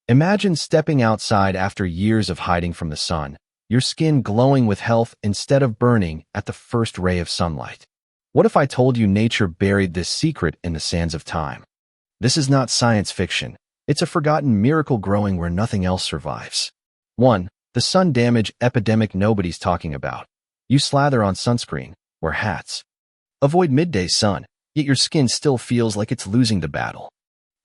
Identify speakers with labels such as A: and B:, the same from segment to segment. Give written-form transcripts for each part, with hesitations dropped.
A: Imagine stepping outside after years of hiding from the sun, your skin glowing with health instead of burning at the first ray of sunlight. What if I told you nature buried this secret in the sands of time? This is not science fiction. It's a forgotten miracle growing where nothing else survives. 1. The sun damage epidemic nobody's talking about. You slather on sunscreen, wear hats. Avoid midday sun, yet your skin still feels like it's losing the battle.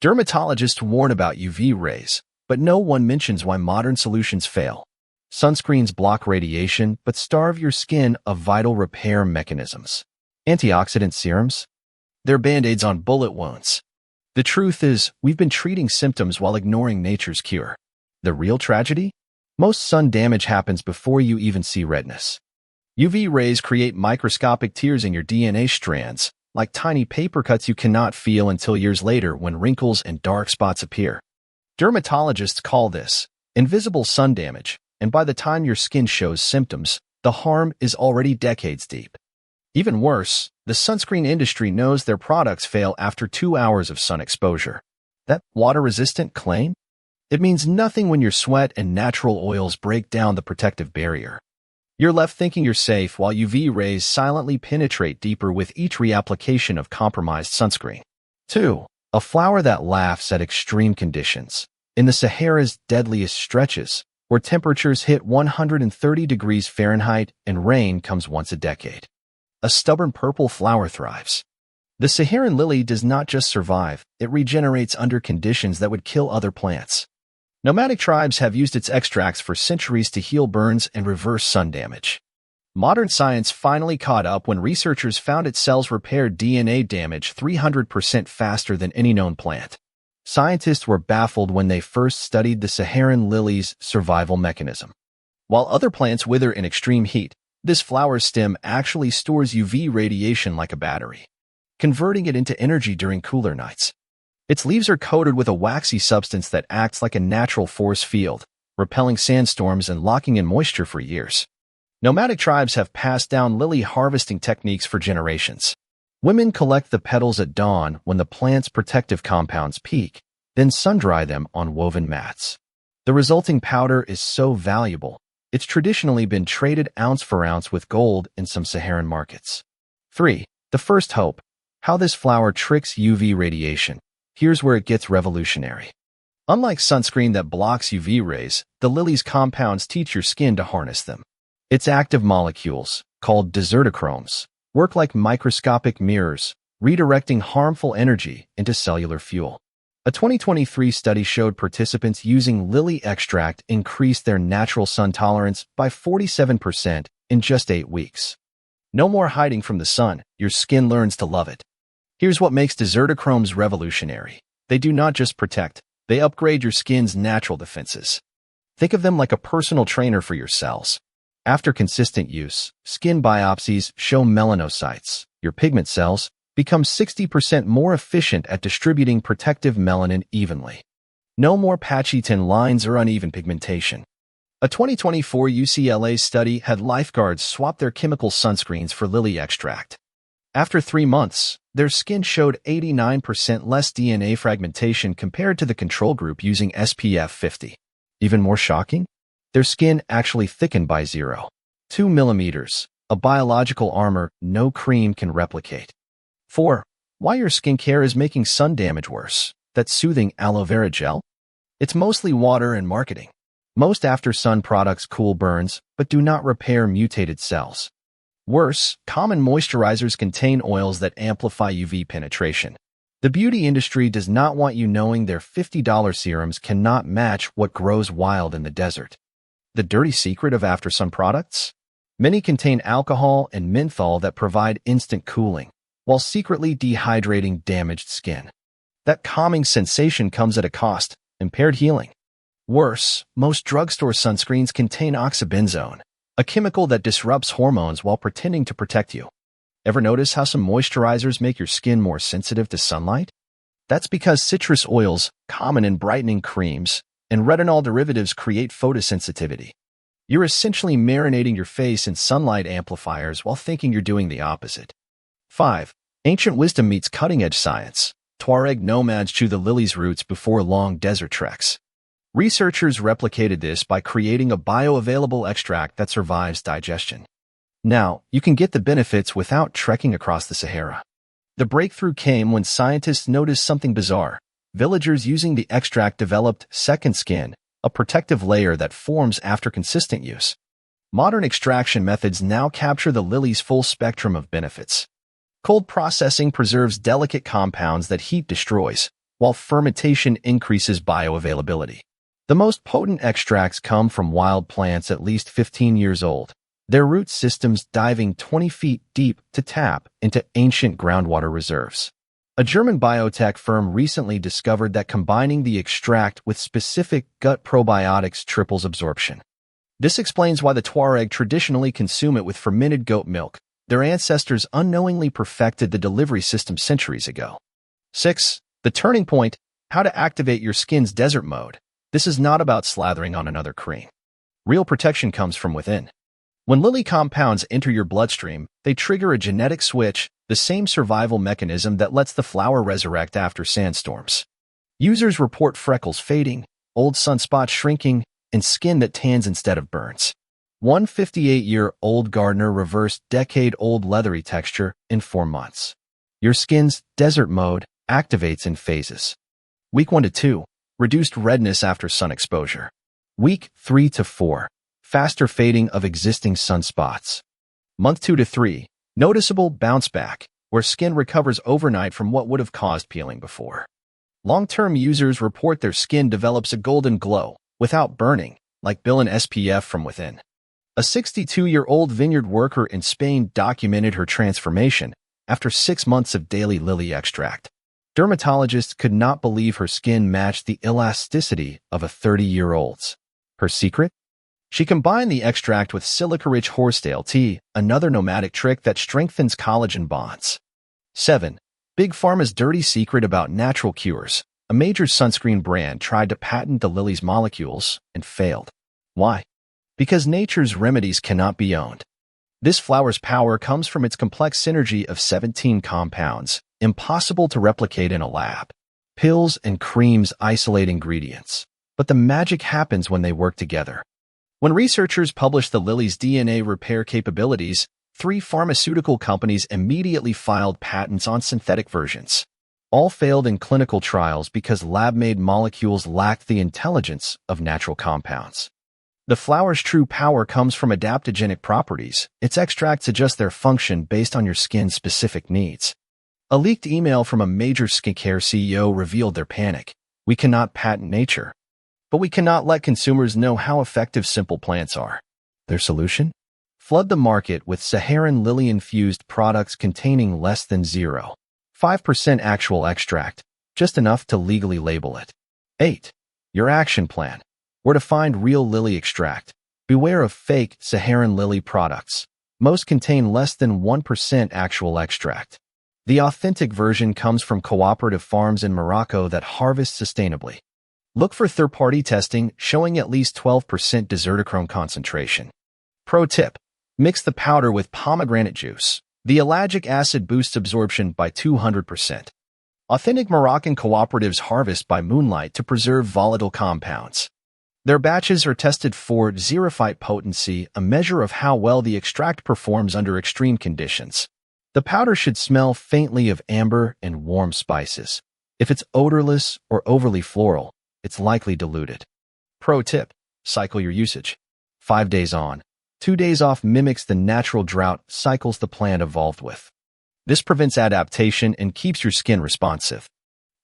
A: Dermatologists warn about UV rays, but no one mentions why modern solutions fail. Sunscreens block radiation, but starve your skin of vital repair mechanisms. Antioxidant serums? They're band-aids on bullet wounds. The truth is, we've been treating symptoms while ignoring nature's cure. The real tragedy? Most sun damage happens before you even see redness. UV rays create microscopic tears in your DNA strands, like tiny paper cuts you cannot feel until years later when wrinkles and dark spots appear. Dermatologists call this invisible sun damage, and by the time your skin shows symptoms, the harm is already decades deep. Even worse, the sunscreen industry knows their products fail after 2 hours of sun exposure. That water-resistant claim? It means nothing when your sweat and natural oils break down the protective barrier. You're left thinking you're safe while UV rays silently penetrate deeper with each reapplication of compromised sunscreen. 2. A flower that laughs at extreme conditions. In the Sahara's deadliest stretches, where temperatures hit 130 degrees Fahrenheit and rain comes once a decade, a stubborn purple flower thrives. The Saharan lily does not just survive, it regenerates under conditions that would kill other plants. Nomadic tribes have used its extracts for centuries to heal burns and reverse sun damage. Modern science finally caught up when researchers found its cells repaired DNA damage 300% faster than any known plant. Scientists were baffled when they first studied the Saharan lily's survival mechanism. While other plants wither in extreme heat, this flower's stem actually stores UV radiation like a battery, converting it into energy during cooler nights. Its leaves are coated with a waxy substance that acts like a natural force field, repelling sandstorms and locking in moisture for years. Nomadic tribes have passed down lily harvesting techniques for generations. Women collect the petals at dawn when the plant's protective compounds peak, then sun-dry them on woven mats. The resulting powder is so valuable, it's traditionally been traded ounce for ounce with gold in some Saharan markets. 3. The first hope. How this flower tricks UV radiation. Here's where it gets revolutionary. Unlike sunscreen that blocks UV rays, the lily's compounds teach your skin to harness them. Its active molecules, called desertochromes, work like microscopic mirrors, redirecting harmful energy into cellular fuel. A 2023 study showed participants using lily extract increased their natural sun tolerance by 47% in just 8 weeks. No more hiding from the sun, your skin learns to love it. Here's what makes desertochromes revolutionary. They do not just protect, they upgrade your skin's natural defenses. Think of them like a personal trainer for your cells. After consistent use, skin biopsies show melanocytes, your pigment cells, become 60% more efficient at distributing protective melanin evenly. No more patchy thin lines or uneven pigmentation. A 2024 UCLA study had lifeguards swap their chemical sunscreens for lily extract. After 3 months, their skin showed 89% less DNA fragmentation compared to the control group using SPF 50. Even more shocking? Their skin actually thickened by 0.2 millimeters, a biological armor no cream can replicate. 4. Why your skincare is making sun damage worse. That soothing aloe vera gel? It's mostly water and marketing. Most after-sun products cool burns, but do not repair mutated cells. Worse, common moisturizers contain oils that amplify UV penetration. The beauty industry does not want you knowing their $50 serums cannot match what grows wild in the desert. The dirty secret of after-sun products? Many contain alcohol and menthol that provide instant cooling, while secretly dehydrating damaged skin. That calming sensation comes at a cost, impaired healing. Worse, most drugstore sunscreens contain oxybenzone, a chemical that disrupts hormones while pretending to protect you. Ever notice how some moisturizers make your skin more sensitive to sunlight? That's because citrus oils, common in brightening creams, and retinol derivatives create photosensitivity. You're essentially marinating your face in sunlight amplifiers while thinking you're doing the opposite. 5. Ancient wisdom meets cutting-edge science. Tuareg nomads chew the lily's roots before long desert treks. Researchers replicated this by creating a bioavailable extract that survives digestion. Now, you can get the benefits without trekking across the Sahara. The breakthrough came when scientists noticed something bizarre. Villagers using the extract developed second skin, a protective layer that forms after consistent use. Modern extraction methods now capture the lily's full spectrum of benefits. Cold processing preserves delicate compounds that heat destroys, while fermentation increases bioavailability. The most potent extracts come from wild plants at least 15 years old, their root systems diving 20 feet deep to tap into ancient groundwater reserves. A German biotech firm recently discovered that combining the extract with specific gut probiotics triples absorption. This explains why the Tuareg traditionally consume it with fermented goat milk. Their ancestors unknowingly perfected the delivery system centuries ago. 6. The turning point: how to activate your skin's desert mode. This is not about slathering on another cream. Real protection comes from within. When lily compounds enter your bloodstream, they trigger a genetic switch, the same survival mechanism that lets the flower resurrect after sandstorms. Users report freckles fading, old sunspots shrinking, and skin that tans instead of burns. One 58-year-old gardener reversed decade-old leathery texture in 4 months. Your skin's desert mode activates in phases. Week 1 to 2, reduced redness after sun exposure. Week 3 to 4, faster fading of existing sunspots. Month 2 to 3, noticeable bounce back, where skin recovers overnight from what would have caused peeling before. Long-term users report their skin develops a golden glow, without burning, like Bill and SPF from within. A 62-year-old vineyard worker in Spain documented her transformation after 6 months of daily lily extract. Dermatologists could not believe her skin matched the elasticity of a 30-year-old's. Her secret? She combined the extract with silica-rich horsetail tea, another nomadic trick that strengthens collagen bonds. 7. Big Pharma's dirty secret about natural cures. A major sunscreen brand tried to patent the lily's molecules and failed. Why? Because nature's remedies cannot be owned. This flower's power comes from its complex synergy of 17 compounds, impossible to replicate in a lab. Pills and creams isolate ingredients, but the magic happens when they work together. When researchers published the lily's DNA repair capabilities, 3 pharmaceutical companies immediately filed patents on synthetic versions. All failed in clinical trials because lab-made molecules lacked the intelligence of natural compounds. The flower's true power comes from adaptogenic properties. Its extracts adjust their function based on your skin's specific needs. A leaked email from a major skincare CEO revealed their panic. We cannot patent nature, but we cannot let consumers know how effective simple plants are. Their solution? Flood the market with Saharan lily-infused products containing less than 0.5% actual extract, just enough to legally label it. 8. Your action plan. Where to find real lily extract. Beware of fake Saharan lily products. Most contain less than 1% actual extract. The authentic version comes from cooperative farms in Morocco that harvest sustainably. Look for third-party testing showing at least 12% desertichrome concentration. Pro tip: mix the powder with pomegranate juice. The ellagic acid boosts absorption by 200%. Authentic Moroccan cooperatives harvest by moonlight to preserve volatile compounds. Their batches are tested for xerophyte potency, a measure of how well the extract performs under extreme conditions. The powder should smell faintly of amber and warm spices. If it's odorless or overly floral, it's likely diluted. Pro tip: cycle your usage. 5 days on, 2 days off mimics the natural drought cycles the plant evolved with. This prevents adaptation and keeps your skin responsive.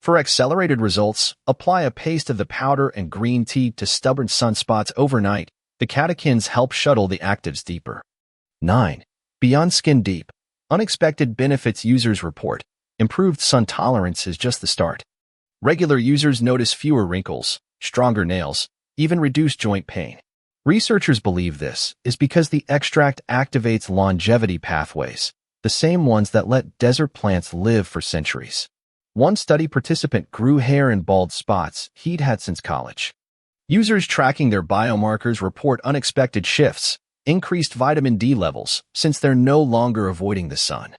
A: For accelerated results, apply a paste of the powder and green tea to stubborn sunspots overnight. The catechins help shuttle the actives deeper. 9. Beyond skin deep. Unexpected benefits users report. Improved sun tolerance is just the start. Regular users notice fewer wrinkles, stronger nails, even reduced joint pain. Researchers believe this is because the extract activates longevity pathways, the same ones that let desert plants live for centuries. One study participant grew hair and bald spots he'd had since college. Users tracking their biomarkers report unexpected shifts, increased vitamin D levels since they're no longer avoiding the sun,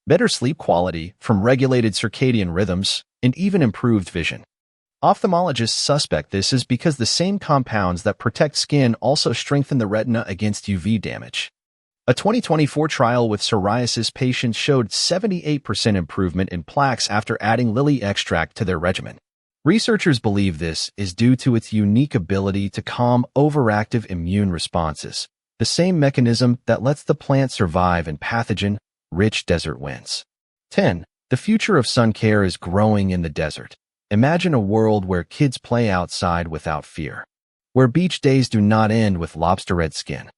A: better sleep quality from regulated circadian rhythms, and even improved vision. Ophthalmologists suspect this is because the same compounds that protect skin also strengthen the retina against UV damage. A 2024 trial with psoriasis patients showed 78% improvement in plaques after adding lily extract to their regimen. Researchers believe this is due to its unique ability to calm overactive immune responses, the same mechanism that lets the plant survive in pathogen-rich desert winds. 10. The future of sun care is growing in the desert. Imagine a world where kids play outside without fear, where beach days do not end with lobster-red skin.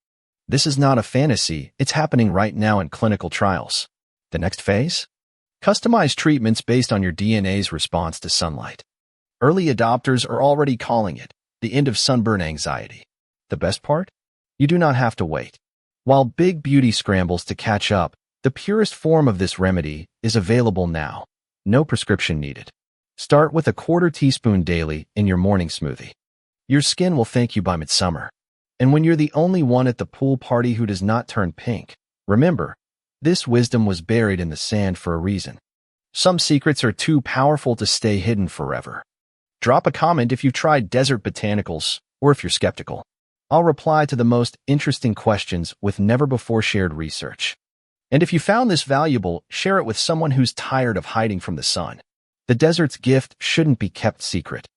A: This is not a fantasy, it's happening right now in clinical trials. The next phase? Customize treatments based on your DNA's response to sunlight. Early adopters are already calling it the end of sunburn anxiety. The best part? You do not have to wait. While big beauty scrambles to catch up, the purest form of this remedy is available now. No prescription needed. Start with a quarter teaspoon daily in your morning smoothie. Your skin will thank you by midsummer. And when you're the only one at the pool party who does not turn pink, remember, this wisdom was buried in the sand for a reason. Some secrets are too powerful to stay hidden forever. Drop a comment if you've tried desert botanicals or if you're skeptical. I'll reply to the most interesting questions with never-before-shared research. And if you found this valuable, share it with someone who's tired of hiding from the sun. The desert's gift shouldn't be kept secret.